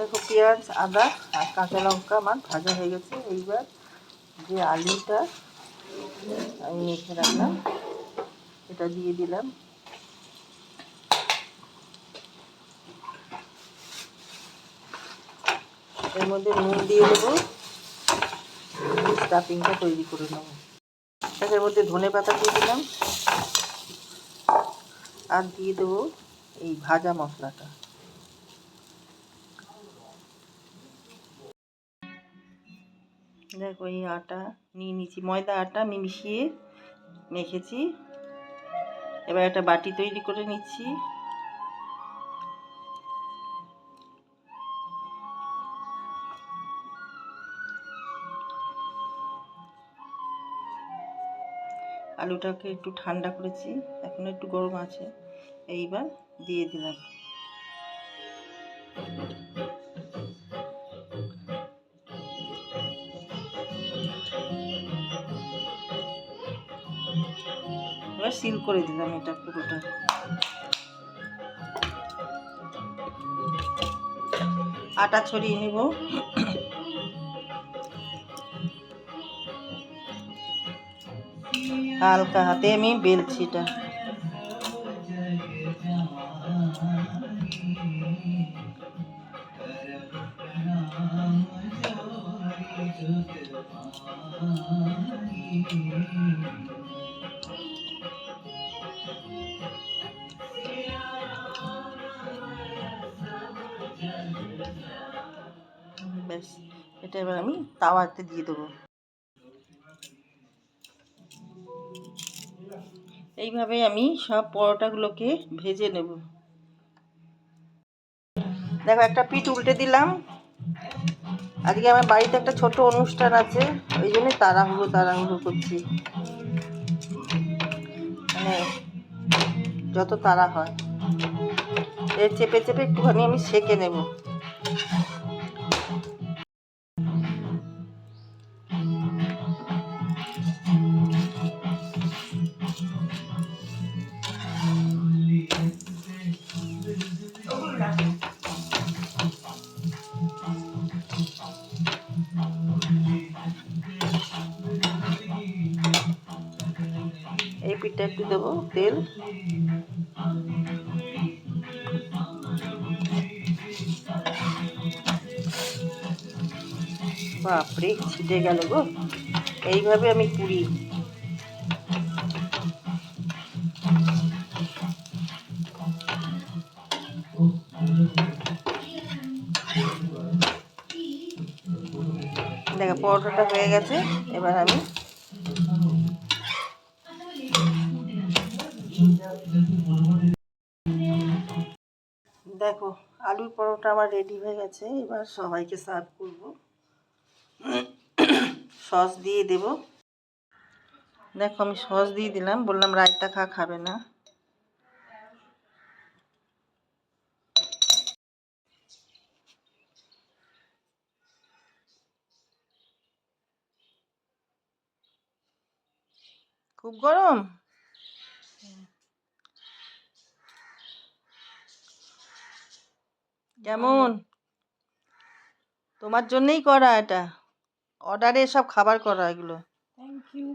দেখো পেঁয়াজ, আদা আর কাঁচা লঙ্কা আমার ভাজা হয়ে গেছে। এইবার যে আলুটা আমি মেখে রাখলাম এটা দিয়ে দিলাম। এর মধ্যে নুন দিয়ে দেবো, স্টাফিংটা তৈরি করে নেব। এর মধ্যে ধনে পাতা দিয়ে দিলাম আর দিয়ে দেবো এই ভাজা মশলাটা। দেখো এই আটা নিয়ে নিচ্ছি, ময়দা আটা আমি মিশিয়ে মেখেছি। এবার একটা বাটি তৈরি করে নিচ্ছি। আলুটাকে একটু ঠান্ডা করেছি, এখন একটু গরম আছে। এইবার দিয়ে দিলাম। এবার সিল করে দিলাম এটা পুরোটা। আটা ছড়িয়ে নেব। হালকা হাতে আমি বেলছি এটা। ব্যাস, এটা এবার আমি তাওয়াতে দিয়ে দেবো। এইভাবে আমি সব পরোটাগুলোকে ভেজে নেব। দেখো একটা পিঠ উল্টে দিলাম। আজকে আমার বাড়িতে একটা ছোট অনুষ্ঠান আছে, ওই জন্য তাড়াহুড়ো করছি, মানে যত তাড়া হয়। এর চেপে চেপে একটুখানি আমি সেঁকে নেব। এই পিঠটা একটু দেবো তেল। বাপরে ছিটে গেল গো। এইভাবে আমি পুরি। দেখো পরোটাটা হয়ে গেছে। এবার আমি দেখো আলুর পরোটা আমার রেডি হয়ে গেছে। এবার সবাইকে সার্ভ করব। সস দিয়ে দেব। দেখো আমি সস দিয়ে দিলাম, বললাম রায়তা খাবে না। খুব গরম। কেমন? তোমার জন্যই করা, এটা অর্ডারে সব খাবার করা এগুলো। Thank you.